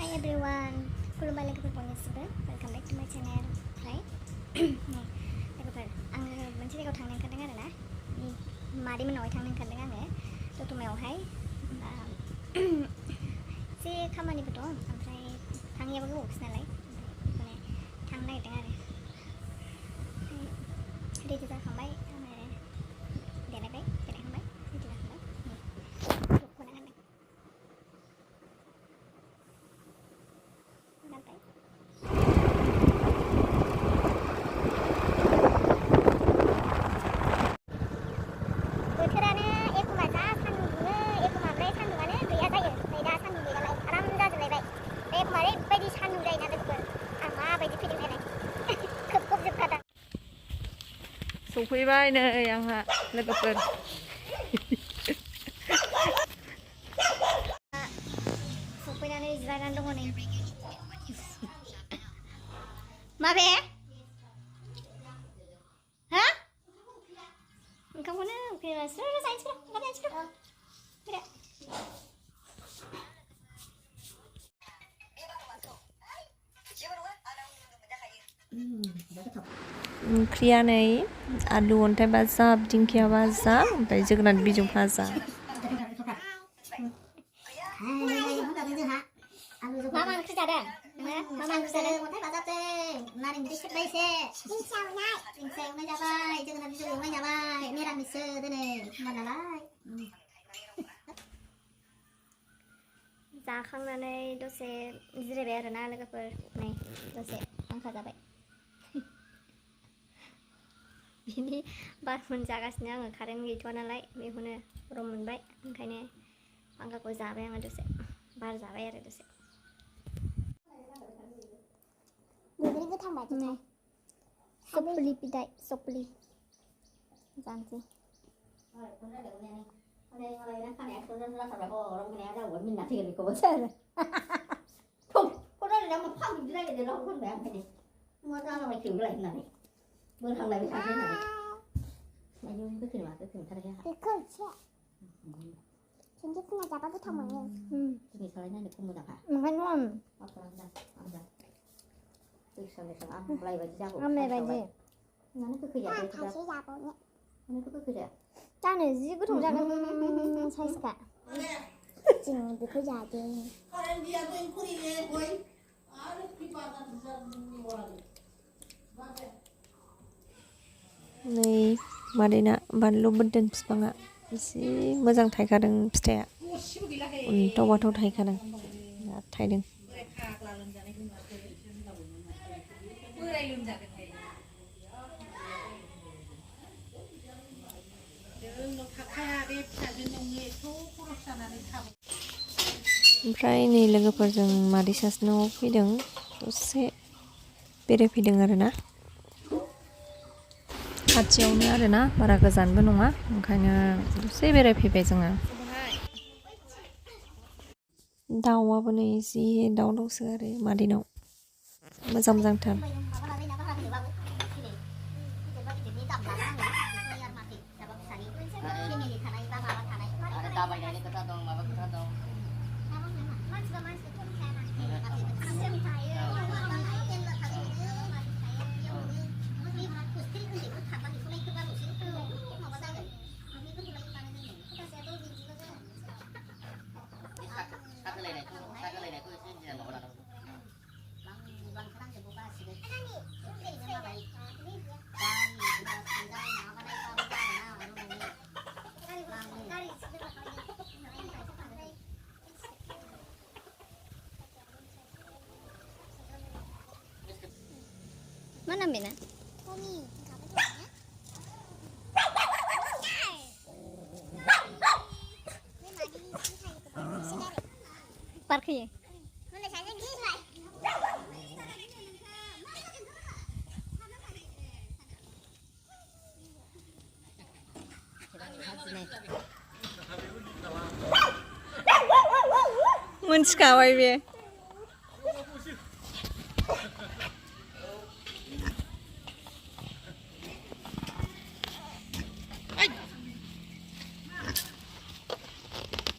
Hi everyone, खुलुमबाय लोगोफोर बयनिसिमबो welcome back to माय चैनल ओमफ्राय लोगोफोर आङो मोनसे जायगायाव थांनो ओंखारदों आरोना मादैमोननावहाय थांनो ओंखारदों आङो दतमायावहाय एसे खामानिबो दं ओमफ्राय थाङैयाबो गोबावसै नालाय माने थांनो नागिरदों आरो रेडि जाखांबाय आङो देलायबाय देलायखांबाय रेडि जाखांबाय दख'ना गानदों बोथोरानो एखमबा जा सान्दुं दुङो एखमबा ओमफ्राय सान्दुङानो गैया जायो नै दा सान्दुं गैयालाय आराम जाजोबलायबाय एखमबा ओरैबायदि सान्दुं जायोना लोगोफोर आं माबायदि फैदों नायलाय खोबजोबखादों सफैबाय नै आंहा लोगोफोर सफैनानै जिरायनानै दङ नै माबे हा ओंखामखौनो उखैबासो जायनोसै ओंखाम जायनोसै फैदो ओंख्रिया नै आलु अन्थाइ बाजाब दिंखिया भाजा ओमफ्राय जोगोनार बिजौ भाजा मा ओंख्रि जादों मा ओंख्रि जादों अन्थाइ बाजाबजों नारें बिदै सेबबाय एसे दिंखिया एवनाय जाबाय जोगोनार बिजौ एवनाय जाबाय निरामिससो दिनै होमबा नालाय जाखांनानै दसे जिरायबाय आरोना लोगोफोर नै दसे फांखा जाबाय बिनि बार मोनजागासिनो आङो कारेन्ट गैथ'वा नालाय बेखौनो गरम मोनबाय ओंखायनो फांखाखौ जाबाय आङो दसे बार जाबाय आरो दसे बैग्रि गोथां बायदि सफ्लि बिदाय सफ्लि जानोसै बोखांलायबाय थासै होननानै आयौ गोखै मा गोखै मोनथाराखै आंहा गोखैसो खिन्थु फुङाव जाबा गोथाव मोनो दिनै सालाय नायनो खम मोजांखा ओंखायनो आं दैस्रां दैस्रां आमलाय बायदि जागौ आमलाय बायदि मानो गोखै जाखो थाइसे जाबावनो मानोथ' गोखै जाया जानो जि गोथाव जागोन साइजखा जों बेखौ जादों नै मादैना बानलु बोरदोन बिफाङा एसे मोजां थायखादों फिथाइया उनथाव बाथाव थायखादों बिराद थायदों ओमफ्राय नै लोगोफोरजों मादै सासेनाव फैदों दसे बेरायफैदों आरोना खाथियावनो आरोना बारा गोजानबो नङा ओंखायनो दसे बेरायफैबाय जोङो दाउआबो नै जि दाउ दंसो आरो मादैनाव मोजां मोजांथार Mana Bina? Tommy, parknya. मोनथिखाबाय बे